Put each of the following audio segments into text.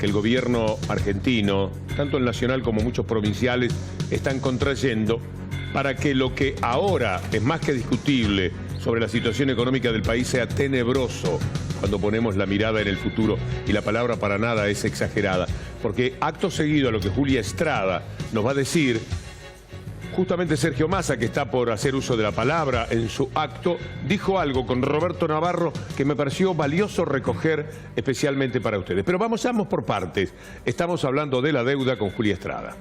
que el gobierno argentino, tanto el nacional como muchos provinciales, están contrayendo para que lo que ahora es más que discutible sobre la situación económica del país sea tenebroso cuando ponemos la mirada en el futuro, y la palabra para nada es exagerada, porque acto seguido a lo que Julia Estrada nos va a decir, justamente Sergio Massa, que está por hacer uso de la palabra en su acto, dijo algo con Roberto Navarro que me pareció valioso recoger especialmente para ustedes. Pero vamos por partes. Estamos hablando de la deuda con Julia Estrada.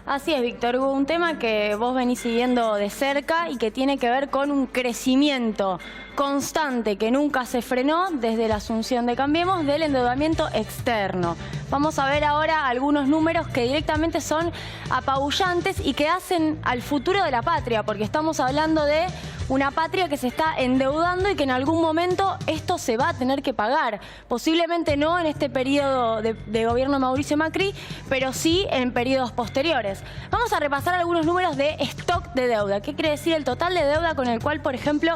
Así es, Víctor Hugo, un tema que vos venís siguiendo de cerca y que tiene que ver con un crecimiento constante que nunca se frenó desde la asunción de Cambiemos del endeudamiento externo. Vamos a ver ahora algunos números que directamente son apabullantes y que hacen al futuro de la patria, porque estamos hablando de una patria que se está endeudando y que en algún momento esto se va a tener que pagar. Posiblemente no en este periodo de gobierno de Mauricio Macri, pero sí en periodos posteriores. Vamos a repasar algunos números de stock de deuda. ¿Qué quiere decir el total de deuda con el cual, por ejemplo,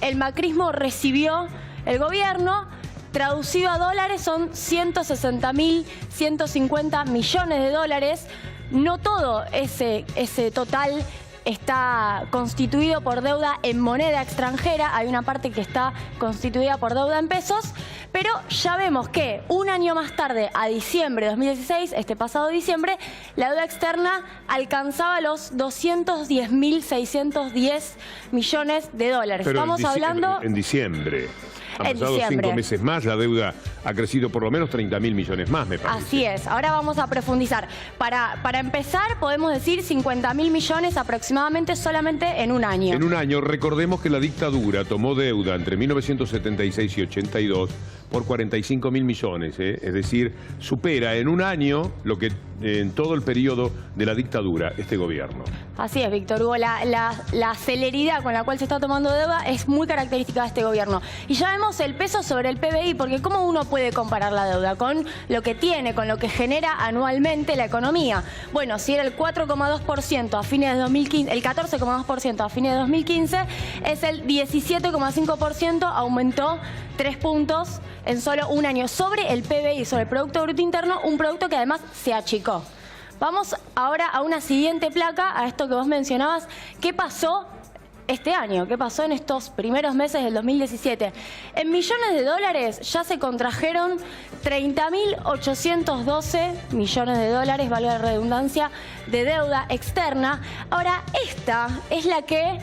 el macrismo recibió el gobierno? Traducido a dólares son 160.150 millones de dólares. No todo ese total está constituido por deuda en moneda extranjera, hay una parte que está constituida por deuda en pesos, pero ya vemos que un año más tarde, a diciembre de 2016, este pasado diciembre, la deuda externa alcanzaba los 210.610 millones de dólares. Pero estamos hablando... En diciembre. Han pasado 5 meses más, la deuda ha crecido por lo menos 30.000 millones más, me parece. Así es, ahora vamos a profundizar. Para empezar, podemos decir 50.000 millones aproximadamente solamente en un año. En un año, recordemos que la dictadura tomó deuda entre 1976 y 82 por 45.000 millones, es decir, supera en un año lo que en todo el periodo de la dictadura este gobierno. Así es, Víctor Hugo, la celeridad con la cual se está tomando deuda es muy característica de este gobierno. Y ya vemos el peso sobre el PBI, porque ¿cómo uno puede comparar la deuda? Con lo que tiene, con lo que genera anualmente la economía. Bueno, si era el 4,2% a fines de 2015, el 14,2% a fines de 2015, es el 17,5%, aumentó 3 puntos en solo un año sobre el PBI, sobre el Producto Bruto Interno, un producto que además se achicó. Vamos ahora a una siguiente placa, a esto que vos mencionabas. ¿Qué pasó este año? ¿Qué pasó en estos primeros meses del 2017? En millones de dólares ya se contrajeron 30.812 millones de dólares, valga la redundancia, de deuda externa. Ahora, esta es la que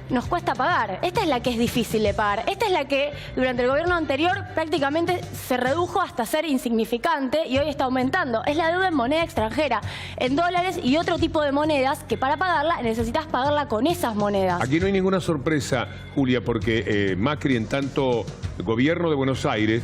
nos cuesta pagar. Esta es la que es difícil de pagar. Esta es la que durante el gobierno anterior prácticamente se redujo hasta ser insignificante y hoy está aumentando. Es la deuda en moneda extranjera, en dólares y otro tipo de monedas que para pagarla necesitas pagarla con esas monedas. Aquí no hay ninguna sorpresa, Julia, porque Macri, en tanto gobierno de Buenos Aires,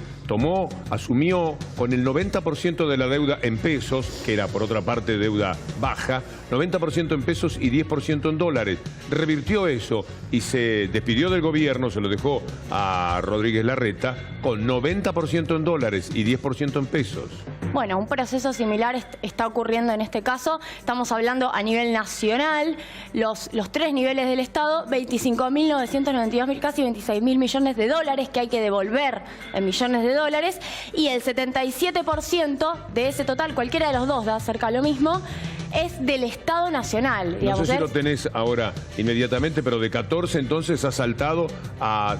asumió con el 90% de la deuda en pesos, que era por otra parte deuda baja, 90% en pesos y 10% en dólares. Revirtió eso y se despidió del gobierno, se lo dejó a Rodríguez Larreta, con 90% en dólares y 10% en pesos. Bueno, un proceso similar está ocurriendo en este caso. Estamos hablando a nivel nacional, los 3 niveles del Estado, 25.992, casi 26.000 millones de dólares que hay que devolver en millones de dólares, y el 77% de ese total, cualquiera de los dos da cerca lo mismo, es del Estado Nacional. Digamos, no sé si lo tenés ahora inmediatamente, pero de 14 entonces ha saltado,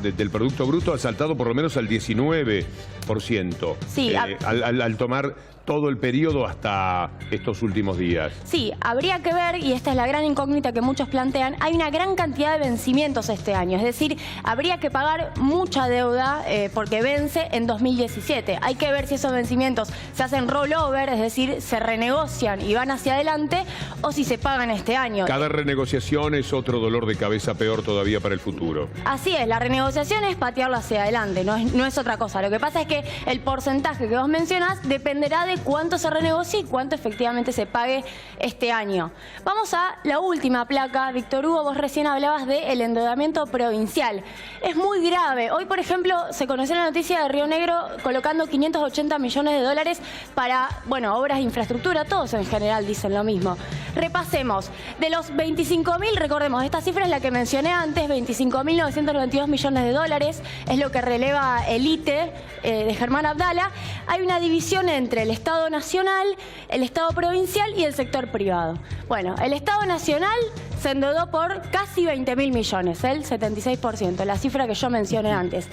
del Producto Bruto ha saltado por lo menos al 19%. Sí, al tomar todo el periodo hasta estos últimos días. Sí, habría que ver, y esta es la gran incógnita que muchos plantean, hay una gran cantidad de vencimientos este año, es decir, habría que pagar mucha deuda porque vence en 2017. Hay que ver si esos vencimientos se hacen rollover, es decir, se renegocian y van hacia adelante, o si se pagan este año. Cada renegociación es otro dolor de cabeza peor todavía para el futuro. Así es, la renegociación es patearlo hacia adelante, no es otra cosa. Lo que pasa es que el porcentaje que vos mencionás dependerá de cuánto se renegocie y cuánto efectivamente se pague este año. Vamos a la última placa. Víctor Hugo, vos recién hablabas del endeudamiento provincial. Es muy grave. Hoy, por ejemplo, se conoció la noticia de Río Negro colocando 580 millones de dólares para, bueno, obras de infraestructura. Todos en general dicen lo mismo. Repasemos. De los 25.000, recordemos, esta cifra es la que mencioné antes, 25.992 millones de dólares, es lo que releva el ITE de Germán Abdala. Hay una división entre el Estado Nacional, el Estado Provincial y el sector privado. Bueno, el Estado Nacional se endeudó por casi 20.000 millones, el 76%, la cifra que yo mencioné antes.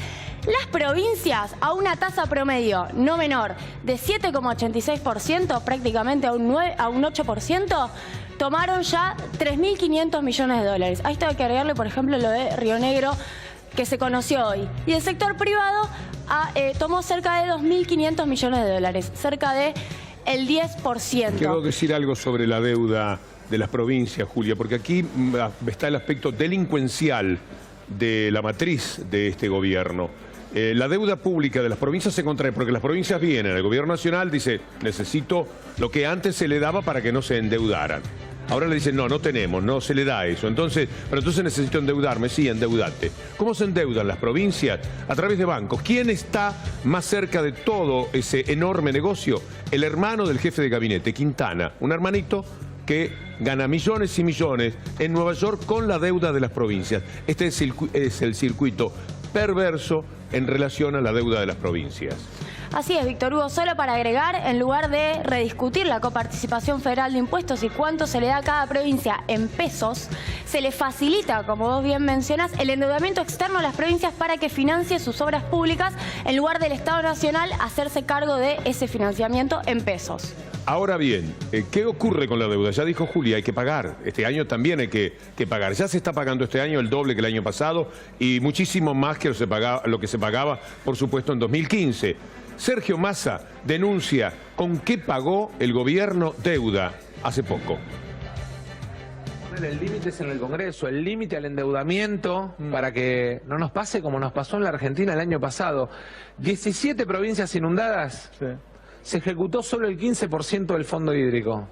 Las provincias, a una tasa promedio no menor de 7,86%, prácticamente a un 8%, tomaron ya 3.500 millones de dólares. A esto hay que agregarle, por ejemplo, lo de Río Negro, que se conoció hoy. Y el sector privado tomó cerca de 2.500 millones de dólares, cerca de el 10%. Quiero decir algo sobre la deuda de las provincias, Julia, porque aquí está el aspecto delincuencial de la matriz de este gobierno. La deuda pública de las provincias se contrae porque las provincias vienen, el gobierno nacional dice, necesito lo que antes se le daba para que no se endeudaran. Ahora le dicen, no tenemos, no se le da eso. Entonces, pero entonces necesito endeudarme, sí, endeudate. ¿Cómo se endeudan las provincias? A través de bancos. ¿Quién está más cerca de todo ese enorme negocio? El hermano del jefe de gabinete, Quintana, un hermanito que gana millones y millones en Nueva York con la deuda de las provincias. Este es el circuito perverso en relación a la deuda de las provincias. Así es, Víctor Hugo. Solo para agregar, en lugar de rediscutir la coparticipación federal de impuestos y cuánto se le da a cada provincia en pesos, se le facilita, como vos bien mencionás, el endeudamiento externo a las provincias para que financie sus obras públicas, en lugar del Estado Nacional hacerse cargo de ese financiamiento en pesos. Ahora bien, ¿qué ocurre con la deuda? Ya dijo Julia, hay que pagar. Este año también hay que pagar. Ya se está pagando este año el doble que el año pasado y muchísimo más que lo que se pagaba, por supuesto, en 2015. Sergio Massa denuncia con qué pagó el gobierno deuda hace poco. El límite es en el Congreso, el límite al endeudamiento para que no nos pase como nos pasó en la Argentina el año pasado. 17 provincias inundadas. Sí. Se ejecutó solo el 15% del fondo hídrico.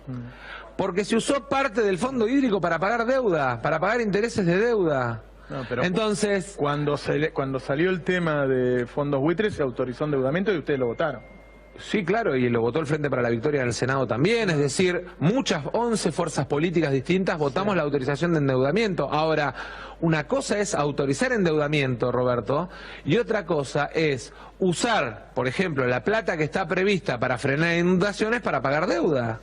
Porque se usó parte del fondo hídrico para pagar deuda, para pagar intereses de deuda. No, pero entonces, cuando salió el tema de fondos buitres se autorizó endeudamiento y ustedes lo votaron. Sí, claro, y lo votó el Frente para la Victoria en el Senado también, es decir, 11 fuerzas políticas distintas votamos la autorización de endeudamiento. Ahora, una cosa es autorizar endeudamiento, Roberto, y otra cosa es usar, por ejemplo, la plata que está prevista para frenar inundaciones para pagar deuda.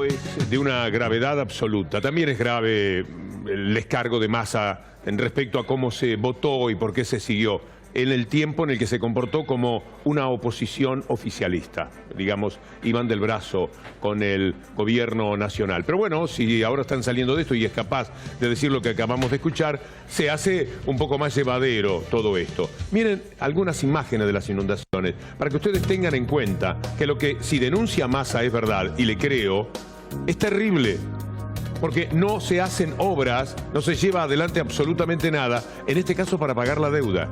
Es de una gravedad absoluta. También es grave el descargo de Massa en respecto a cómo se votó y por qué se siguió en el tiempo en el que se comportó como una oposición oficialista. Digamos, iban del brazo con el gobierno nacional. Pero bueno, si ahora están saliendo de esto y es capaz de decir lo que acabamos de escuchar, se hace un poco más llevadero todo esto. Miren algunas imágenes de las inundaciones, para que ustedes tengan en cuenta que lo que si denuncia Massa es verdad, y le creo, es terrible. Porque no se hacen obras, no se lleva adelante absolutamente nada, en este caso para pagar la deuda.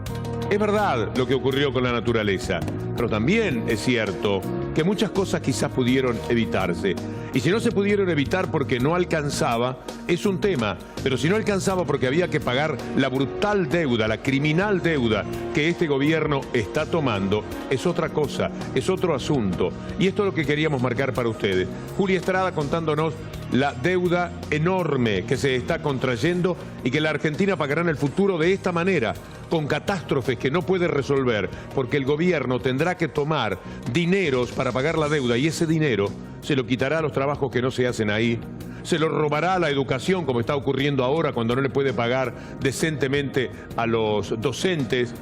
Es verdad lo que ocurrió con la naturaleza, pero también es cierto que muchas cosas quizás pudieron evitarse. Y si no se pudieron evitar porque no alcanzaba, es un tema. Pero si no alcanzaba porque había que pagar la brutal deuda, la criminal deuda que este gobierno está tomando, es otra cosa, es otro asunto. Y esto es lo que queríamos marcar para ustedes. Julia Estrada contándonos la deuda enorme que se está contrayendo y que la Argentina pagará en el futuro de esta manera, con catástrofes que no puede resolver, porque el gobierno tendrá que tomar dineros para pagar la deuda y ese dinero se lo quitará a los trabajos que no se hacen ahí, se lo robará a la educación, como está ocurriendo ahora cuando no le puede pagar decentemente a los docentes,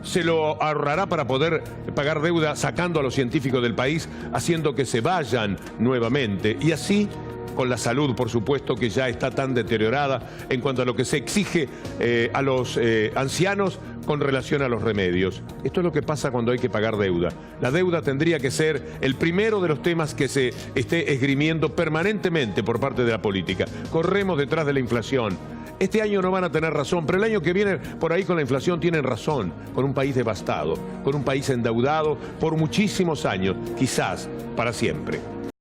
se lo ahorrará para poder pagar deuda sacando a los científicos del país, haciendo que se vayan nuevamente y así con la salud, por supuesto, que ya está tan deteriorada en cuanto a lo que se exige a los ancianos con relación a los remedios. Esto es lo que pasa cuando hay que pagar deuda. La deuda tendría que ser el primero de los temas que se esté esgrimiendo permanentemente por parte de la política. Corremos detrás de la inflación. Este año no van a tener razón, pero el año que viene por ahí con la inflación tienen razón, con un país devastado, con un país endeudado por muchísimos años, quizás para siempre.